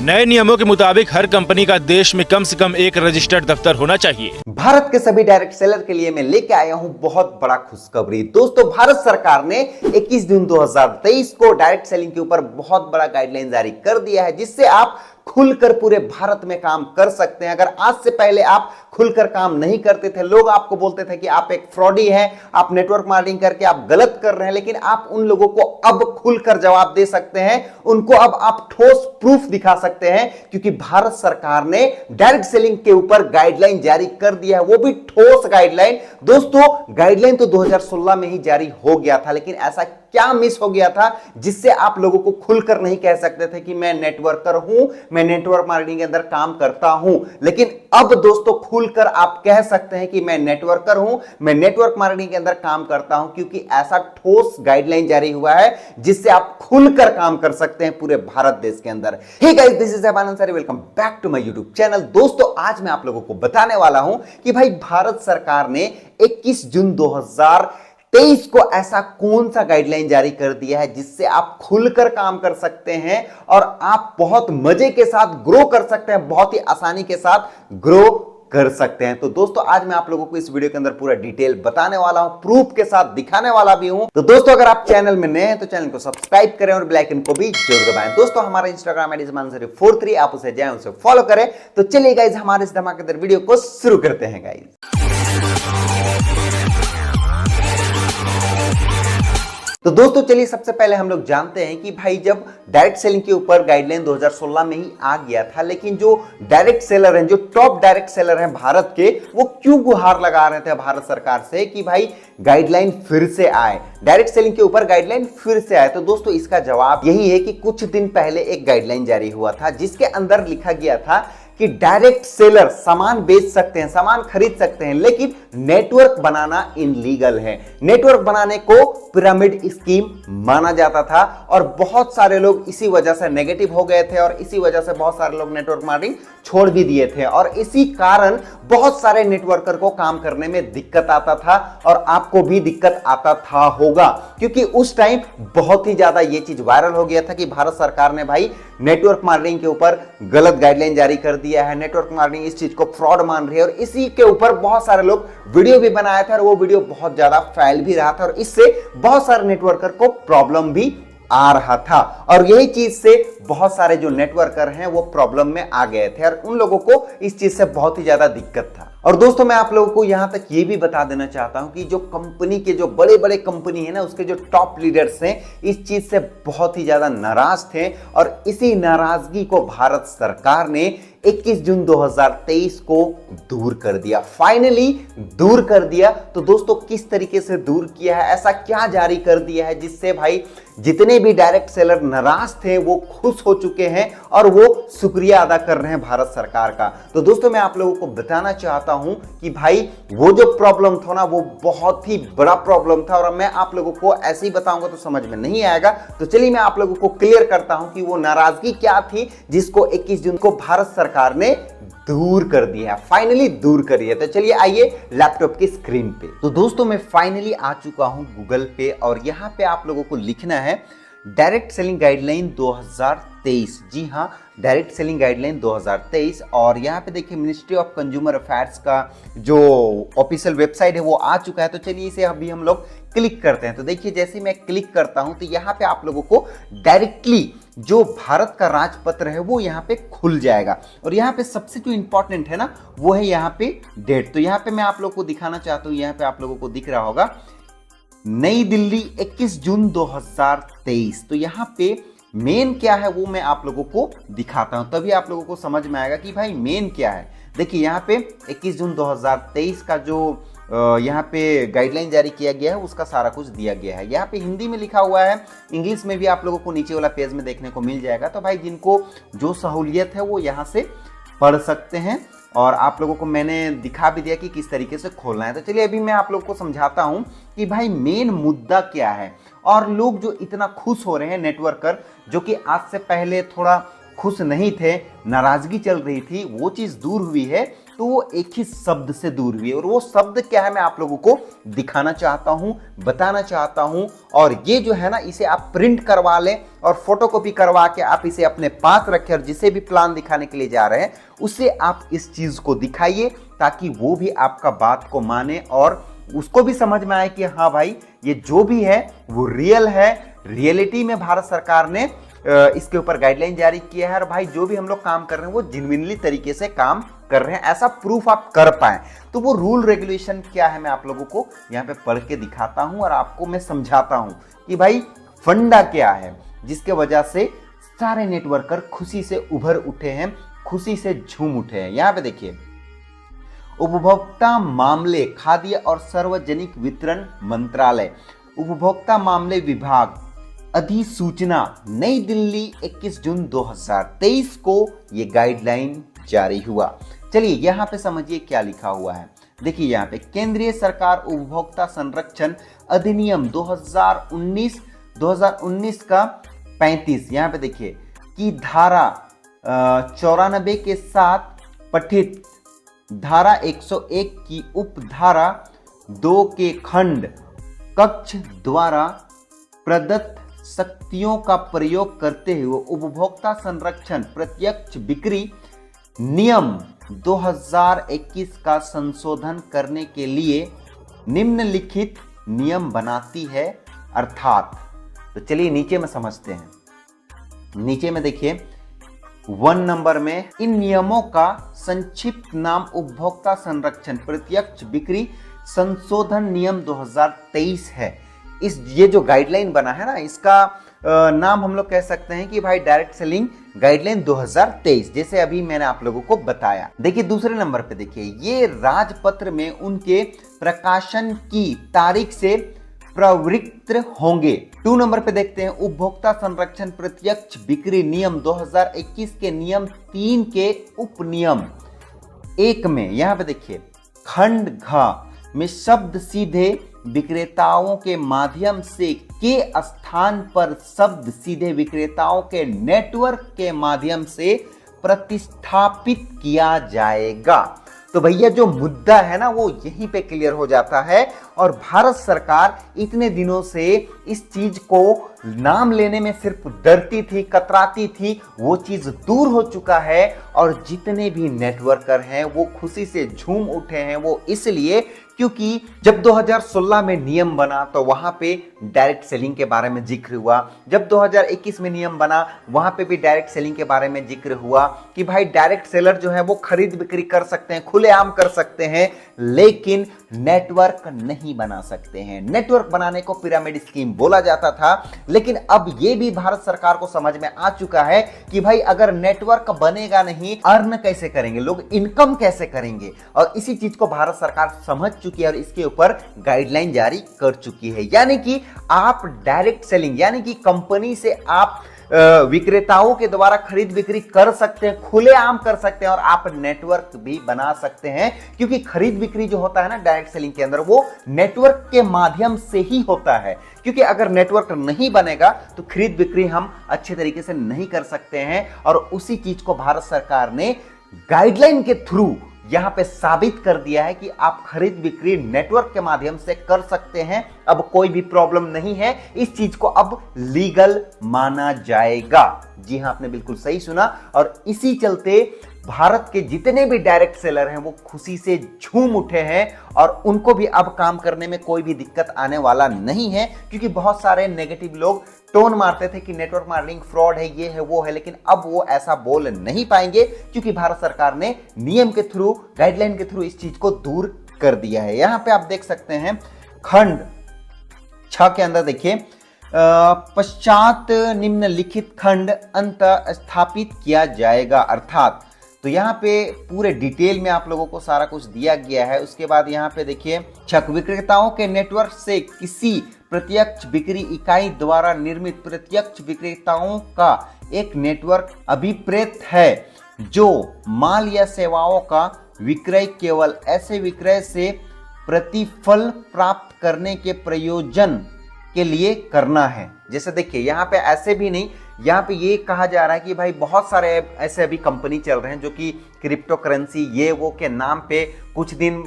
नए नियमों के मुताबिक हर कंपनी का देश में कम से कम एक रजिस्टर्ड दफ्तर होना चाहिए। भारत के सभी डायरेक्ट सेलर के लिए मैं लेके आया हूं बहुत बड़ा खुशखबरी। दोस्तों, भारत सरकार ने 21 जून 2023 को डायरेक्ट सेलिंग के ऊपर बहुत बड़ा गाइडलाइन जारी कर दिया है, जिससे आप खुलकर पूरे भारत में काम कर सकते हैं। अगर आज से पहले आप खुलकर काम नहीं करते थे, लोग आपको बोलते थे कि आप एक फ्रॉडी हैं, आप नेटवर्क मार्केटिंग करके आप गलत कर रहे हैं, लेकिन आप उन लोगों को अब खुलकर जवाब दे सकते हैं, उनको अब आप ठोस प्रूफ दिखा सकते हैं, क्योंकि भारत सरकार ने डायरेक्ट सेलिंग के ऊपर गाइडलाइन जारी कर दिया है, वो भी ठोस गाइडलाइन। दोस्तों, गाइडलाइन तो 2016 में ही जारी हो गया था, लेकिन ऐसा क्या मिस हो गया था जिससे आप लोगों को खुलकर नहीं कह सकते थे कि मैं नेटवर्कर हूं, मैं नेटवर्क मार्केटिंग के अंदर काम करता हूं। लेकिन अब दोस्तों खुलकर आप कह सकते हैं कि मैं नेटवर्कर हूं, मैं नेटवर्क मार्केटिंग के अंदर काम करता हूं, क्योंकि ऐसा ठोस गाइडलाइन जारी हुआ है जिससे आप खुलकर काम कर सकते हैं पूरे भारत देश के अंदर। Hey guys, this is Aban Ansari, welcome back to my YouTube channel. दोस्तों, आज मैं आप लोगों को बताने वाला हूं कि भाई भारत सरकार ने 21 जून 2023 को ऐसा कौन सा गाइडलाइन जारी कर दिया है जिससे आप खुलकर काम कर सकते हैं और आप बहुत मजे के साथ ग्रो कर सकते हैं, बहुत ही आसानी के साथ ग्रो कर सकते हैं। तो दोस्तों, आज मैं आप लोगों को इस वीडियो के अंदर पूरा डिटेल बताने वाला हूं, प्रूफ के साथ दिखाने वाला भी हूं। तो दोस्तों, अगर आप चैनल में नए हैं तो चैनल को सब्सक्राइब करें और बेल आइकन को भी जरूर दबाएं। दोस्तों, हमारा इंस्टाग्राम आईडी @mansari43, आप उसे जाएं, उसे फॉलो करें। तो चलिए गाइस, हमारे इस धमाकेदार वीडियो को शुरू करते हैं गाइस। तो दोस्तों, चलिए सबसे पहले हम लोग जानते हैं कि भाई जब डायरेक्ट सेलिंग के ऊपर गाइडलाइन 2016 में ही आ गया था, लेकिन जो डायरेक्ट सेलर हैं, जो टॉप डायरेक्ट सेलर हैं भारत के, वो क्यों गुहार लगा रहे थे भारत सरकार से कि भाई गाइडलाइन फिर से आए, डायरेक्ट सेलिंग के ऊपर गाइडलाइन फिर से आए। तो दोस्तों, इसका जवाब यही है कि कुछ दिन पहले एक गाइडलाइन जारी हुआ था जिसके अंदर लिखा गया था कि डायरेक्ट सेलर सामान बेच सकते हैं, सामान खरीद सकते हैं, लेकिन नेटवर्क बनाना इनलीगल है। नेटवर्क बनाने को पिरामिड स्कीम माना जाता था और बहुत सारे लोग इसी वजह से नेगेटिव हो गए थे और इसी वजह से बहुत सारे लोग नेटवर्क मार्केटिंग छोड़ भी दिए थे और इसी कारण बहुत सारे नेटवर्कर को काम करने में दिक्कत आता था और आपको भी दिक्कत आता था होगा, क्योंकि उस टाइम बहुत ही ज्यादा ये चीज वायरल हो गया था कि भारत सरकार ने भाई नेटवर्क मार्केटिंग के ऊपर गलत गाइडलाइन जारी कर दिया है, नेटवर्क मार्केटिंग इस चीज को फ्रॉड मान रही है और इसी के ऊपर बहुत सारे लोग वीडियो भी बनाए थे और वो वीडियो बहुत ज्यादा फैल भी रहा था और इससे बहुत सारे नेटवर्कर को प्रॉब्लम भी आ रहा था और यही चीज से बहुत सारे जो नेटवर्कर हैं वो प्रॉब्लम में आ गए थे और उन लोगों को इस चीज से बहुत ही ज्यादा दिक्कत था। और दोस्तों, मैं आप लोगों को यहां तक ये भी बता देना चाहता हूं कि जो कंपनी के जो बड़े बड़े कंपनी है ना, उसके जो टॉप लीडर्स हैं इस चीज से बहुत ही ज्यादा नाराज थे और इसी नाराजगी को भारत सरकार ने 21 जून 2023 को दूर कर दिया, फाइनली दूर कर दिया। तो दोस्तों, किस तरीके से दूर किया है, ऐसा क्या जारी कर दिया है जिससे भाई जितने भी डायरेक्ट सेलर नाराज थे वो खुश हो चुके हैं और वो शुक्रिया अदा कर रहे हैं भारत सरकार का। तो दोस्तों, मैं आप लोगों को बताना चाहता हूं कि भाई वो जो प्रॉब्लम था ना, वो बहुत ही बड़ा प्रॉब्लम था और मैं आप लोगों को ऐसे ही बताऊंगा तो समझ में नहीं आएगा। तो चलिए मैं आप लोगों को क्लियर करता हूं कि वो नाराजगी क्या थी जिसको 21 जून को भारत सरकार ने दूर कर दिया है, फाइनली दूर करी है। तो चलिए आइए लैपटॉप की स्क्रीन पे। तो दोस्तों, मैं फाइनली आ चुका हूं गूगल पे और यहां पे आप लोगों को लिखना है डायरेक्ट सेलिंग गाइडलाइन 2023। जी हां, डायरेक्ट सेलिंग गाइडलाइन 2023 और यहाँ पे देखिए मिनिस्ट्री ऑफ कंज्यूमर अफेयर्स का जो ऑफिशियल वेबसाइट है वो आ चुका है। तो चलिए इसे अभी हम लोग क्लिक करते हैं। तो देखिए, जैसे मैं क्लिक करता हूं तो यहाँ पे आप लोगों को डायरेक्टली जो भारत का राजपत्र है वो यहाँ पे खुल जाएगा और यहाँ पे सबसे जो इंपॉर्टेंट है ना वो है यहाँ पे डेट। तो यहाँ पे मैं आप लोगों को दिखाना चाहता हूँ, यहाँ पे आप लोगों को दिख रहा होगा नई दिल्ली 21 जून 2023। तो यहाँ पे मेन क्या है वो मैं आप लोगों को दिखाता हूं, तभी आप लोगों को समझ में आएगा कि भाई मेन क्या है। देखिए, यहाँ पे 21 जून 2023 का जो यहाँ पे गाइडलाइन जारी किया गया है उसका सारा कुछ दिया गया है। यहाँ पे हिंदी में लिखा हुआ है, इंग्लिश में भी आप लोगों को नीचे वाला पेज में देखने को मिल जाएगा। तो भाई जिनको जो सहूलियत है वो यहाँ से पढ़ सकते हैं और आप लोगों को मैंने दिखा भी दिया कि किस तरीके से खोलना है। तो चलिए अभी मैं आप लोगों को समझाता हूं कि भाई मेन मुद्दा क्या है और लोग जो इतना खुश हो रहे हैं नेटवर्कर, जो कि आज से पहले थोड़ा खुश नहीं थे, नाराजगी चल रही थी, वो चीज दूर हुई है। तो वो एक ही शब्द से दूर हुई है, और वो शब्द क्या है मैं आप लोगों को दिखाना चाहता हूं, बताना चाहता हूं। और ये जो है ना, इसे आप प्रिंट करवा लें और फोटोकॉपी करवा के आप इसे अपने पास रखें, और जिसे भी प्लान दिखाने के लिए जा रहे हैं उसे आप इस चीज को दिखाइए, ताकि वो भी आपका बात को माने और उसको भी समझ में आए कि हाँ भाई, ये जो भी है वो रियल है। रियलिटी में भारत सरकार ने इसके ऊपर गाइडलाइन जारी किया है, और भाई जो भी हम लोग काम कर रहे हैं वो जेन्युइनली तरीके से काम कर रहे हैं, ऐसा प्रूफ आप कर पाए। तो वो रूल रेगुलेशन क्या है मैं आप लोगों को यहाँ पे पढ़ के दिखाता हूं, और आपको मैं समझाता हूं कि भाई फंडा क्या है, जिसके वजह से सारे नेटवर्कर खुशी से उभर उठे हैं, खुशी से झूम उठे हैं। यहाँ पे देखिए, उपभोक्ता मामले, खाद्य और सार्वजनिक वितरण मंत्रालय, उपभोक्ता मामले विभाग, अधिसूचना, नई दिल्ली 21 जून 2023 को ये गाइडलाइन जारी हुआ। चलिए यहाँ पे समझिए क्या लिखा हुआ है। देखिए यहाँ पे, केंद्रीय सरकार उपभोक्ता संरक्षण अधिनियम 2019 का 35, यहाँ पे देखिए कि धारा 94 के साथ पठित धारा 101 की उपधारा 2 के खंड कक्ष द्वारा प्रदत्त शक्तियों का प्रयोग करते हुए उपभोक्ता संरक्षण प्रत्यक्ष बिक्री नियम 2021 का संशोधन करने के लिए निम्नलिखित नियम बनाती है, अर्थात। तो चलिए नीचे में समझते हैं। नीचे में देखिए 1 नंबर में, इन नियमों का संक्षिप्त नाम उपभोक्ता संरक्षण प्रत्यक्ष बिक्री संशोधन नियम 2023 है। ये जो गाइडलाइन बना है ना, इसका नाम हम लोग कह सकते हैं कि भाई डायरेक्ट सेलिंग गाइडलाइन 2023, जैसे अभी मैंने आप लोगों को बताया। देखिए दूसरे नंबर पे देखिए, ये राजपत्र में उनके प्रकाशन की तारीख से प्रवृत्त होंगे। 2 नंबर पे देखते हैं, उपभोक्ता संरक्षण प्रत्यक्ष बिक्री नियम 2021 के नियम 3 के उपनियम 1 में, यहां पे देखिए खंड घ में शब्द सीधे विक्रेताओं के माध्यम से के स्थान पर शब्द सीधे विक्रेताओं के नेटवर्क के माध्यम से प्रतिस्थापित किया जाएगा। तो भैया जो मुद्दा है ना, वो यहीं पे क्लियर हो जाता है। और भारत सरकार इतने दिनों से इस चीज को नाम लेने में सिर्फ डरती थी, कतराती थी, वो चीज दूर हो चुका है। और जितने भी नेटवर्कर हैं वो खुशी से झूम उठे हैं। वो इसलिए क्योंकि जब 2016 में नियम बना तो वहां पे डायरेक्ट सेलिंग के बारे में जिक्र हुआ। जब 2021 में नियम बना वहां पे भी डायरेक्ट सेलिंग के बारे में जिक्र हुआ कि भाई डायरेक्ट सेलर जो है वो खरीद बिक्री कर सकते हैं, खुलेआम कर सकते हैं, लेकिन नेटवर्क नहीं बना सकते हैं। नेटवर्क बनाने को पिरामिड स्कीम बोला जाता था। लेकिन अब यह भी भारत सरकार को समझ में आ चुका है कि भाई अगर नेटवर्क बनेगा नहीं, अर्न कैसे करेंगे लोग, इनकम कैसे करेंगे। और इसी चीज को भारत सरकार समझ चुकी है और इसके ऊपर गाइडलाइन जारी कर चुकी है। यानी कि आप डायरेक्ट सेलिंग, यानी कि कंपनी से आप विक्रेताओं के द्वारा खरीद बिक्री कर सकते हैं, खुलेआम कर सकते हैं, और आप नेटवर्क भी बना सकते हैं। क्योंकि खरीद बिक्री जो होता है ना डायरेक्ट सेलिंग के अंदर, वो नेटवर्क के माध्यम से ही होता है। क्योंकि अगर नेटवर्क नहीं बनेगा तो खरीद बिक्री हम अच्छे तरीके से नहीं कर सकते हैं। और उसी चीज को भारत सरकार ने गाइडलाइन के थ्रू यहां पे साबित कर दिया है कि आप खरीद बिक्री नेटवर्क के माध्यम से कर सकते हैं। अब कोई भी प्रॉब्लम नहीं है, इस चीज को अब लीगल माना जाएगा। जी हां, आपने बिल्कुल सही सुना। और इसी चलते भारत के जितने भी डायरेक्ट सेलर हैं वो खुशी से झूम उठे हैं, और उनको भी अब काम करने में कोई भी दिक्कत आने वाला नहीं है। क्योंकि बहुत सारे नेगेटिव लोग टोन मारते थे कि नेटवर्क मार्केटिंग फ्रॉड है, ये है, वो है, लेकिन अब वो ऐसा बोल नहीं पाएंगे, क्योंकि भारत सरकार ने नियम के थ्रू, गाइडलाइन के थ्रू इस चीज को दूर कर दिया है। यहां पे आप देख सकते हैं खंड 6 के अंदर देखिए, पश्चात निम्नलिखित खंड अंत स्थापित किया जाएगा, अर्थात। तो यहाँ पे पूरे डिटेल में आप लोगों को सारा कुछ दिया गया है। उसके बाद यहाँ पे देखिए, छक विक्रेताओं के नेटवर्क से किसी प्रत्यक्ष बिक्री इकाई द्वारा निर्मित प्रत्यक्ष विक्रेताओं का एक नेटवर्क अभिप्रेत है जो माल या सेवाओं का विक्रय केवल ऐसे विक्रय से प्रतिफल प्राप्त करने के प्रयोजन के लिए करना है। जैसे देखिए यहाँ पे ऐसे भी नहीं यहाँ पे ये कहा जा रहा है कि भाई बहुत सारे ऐसे अभी कंपनी चल रहे हैं जो कि क्रिप्टो करेंसी ये वो के नाम पे कुछ दिन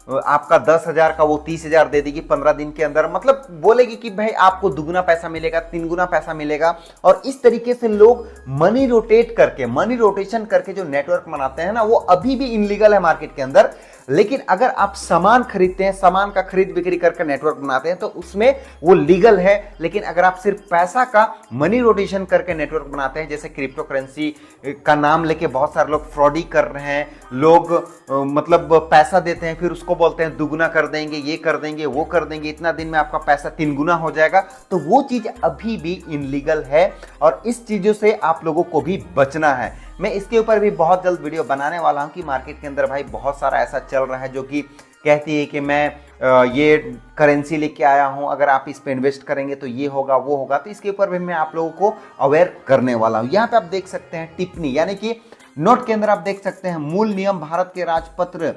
आपका 10,000 का वो 30,000 दे देगी 15 दिन के अंदर, मतलब बोलेगी कि भाई आपको दुगुना पैसा मिलेगा, 3 गुना पैसा मिलेगा। और इस तरीके से लोग मनी रोटेशन करके जो नेटवर्क बनाते हैं ना, वो अभी भी इनलीगल है मार्केट के अंदर। लेकिन अगर आप सामान खरीदते हैं, सामान का खरीद बिक्री करके नेटवर्क बनाते हैं तो उसमें वो लीगल है। लेकिन अगर आप सिर्फ पैसा का मनी रोटेशन करके नेटवर्क बनाते हैं, जैसे क्रिप्टो करेंसी का नाम लेके बहुत सारे लोग फ्रॉडी कर रहे हैं, लोग मतलब पैसा देते हैं फिर उसको बोलते हैं दुगुना कर देंगे, ये कर देंगे, वो कर देंगे, इतना दिन में आपका पैसा 3 गुना हो जाएगा, तो वो चीज अभी भी इनलीगल है और इस चीजों से आप लोगों को भी बचना है। मैं इसके ऊपर भी बहुत जल्द वीडियो बनाने वाला हूं कि मार्केट के अंदर भाई बहुत सारा ऐसा चल रहा है जो कि कहती है कि मैं ये करेंसी लेके आया हूं, अगर आप इस पे इन्वेस्ट करेंगे तो ये होगा वो होगा। तो इसके ऊपर भी मैं आप लोगों को अवेयर करने वाला हूं। यहाँ पे आप देख सकते हैं टिप्पणी, यानी कि नोट के अंदर आप देख सकते हैं मूल नियम भारत के राजपत्र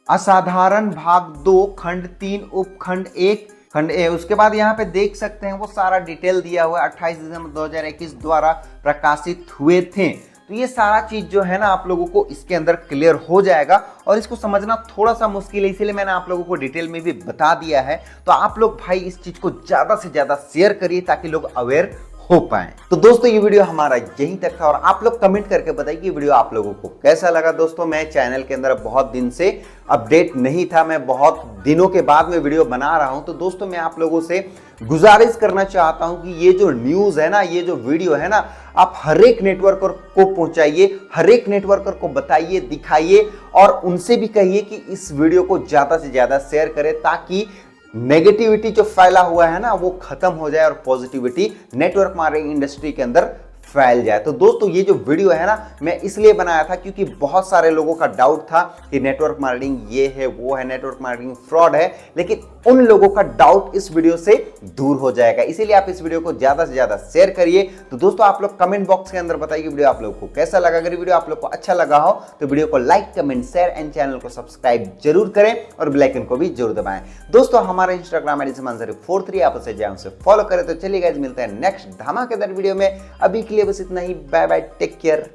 असाधारण भाग 2 खंड 3 उपखंड 1 खंड ए। उसके बाद यहाँ पे देख सकते हैं वो सारा डिटेल दिया हुआ है, 28 दिसंबर 2021 द्वारा प्रकाशित हुए थे। तो ये सारा चीज जो है ना आप लोगों को इसके अंदर क्लियर हो जाएगा और इसको समझना थोड़ा सा मुश्किल है, इसीलिए मैंने आप लोगों को डिटेल में भी बता दिया है। तो आप लोग भाई इस चीज को ज्यादा से ज्यादा शेयर करिए ताकि लोग अवेयर हो पाए। तो दोस्तों ये वीडियो हमारा यहीं तक था और आप लोग कमेंट करके बताइए कि वीडियो आप लोगों को कैसा लगा। दोस्तों मैं चैनल के अंदर बहुत दिन से अपडेट नहीं था, मैं बहुत दिनों के बाद में वीडियो बना रहा हूं। तो दोस्तों मैं आप लोगों से गुजारिश करना चाहता हूं कि ये जो न्यूज है ना, ये जो वीडियो है ना, आप हर एक नेटवर्कर को पहुंचाइए, हर एक नेटवर्कर को बताइए, दिखाइए और उनसे भी कहिए कि इस वीडियो को ज्यादा से ज्यादा शेयर करें ताकि नेगेटिविटी जो फैला हुआ है ना वो खत्म हो जाए और पॉजिटिविटी नेटवर्क मार्केटिंग इंडस्ट्री के अंदर फैल जाए। तो दोस्तों ये जो वीडियो है ना मैं इसलिए बनाया था क्योंकि बहुत सारे लोगों का डाउट था कि नेटवर्क मार्केटिंग ये है वो है, नेटवर्क मार्केटिंग फ्रॉड है, लेकिन उन लोगों का डाउट इस वीडियो से दूर हो जाएगा। इसीलिए आप इस वीडियो को ज्यादा से ज्यादा शेयर करिए। तो दोस्तों आप लोग कमेंट बॉक्स के अंदर बताइए वीडियो आप लोगों को कैसा लगा। अगर वीडियो आप लोग को अच्छा लगा हो तो वीडियो को like, comment, share and channel को सब्सक्राइब जरूर करें और बेल आइकन को भी जरूर दबाएं। दोस्तों हमारा इंस्टाग्राम आईडी Manzari43 आप उसे जाएं, उसे फॉलो करें। तो चलिए गाइस मिलते हैं नेक्स्ट धमाकेदार वीडियो में। अभी के लिए बस इतना ही, बाय बाय, टेक केयर।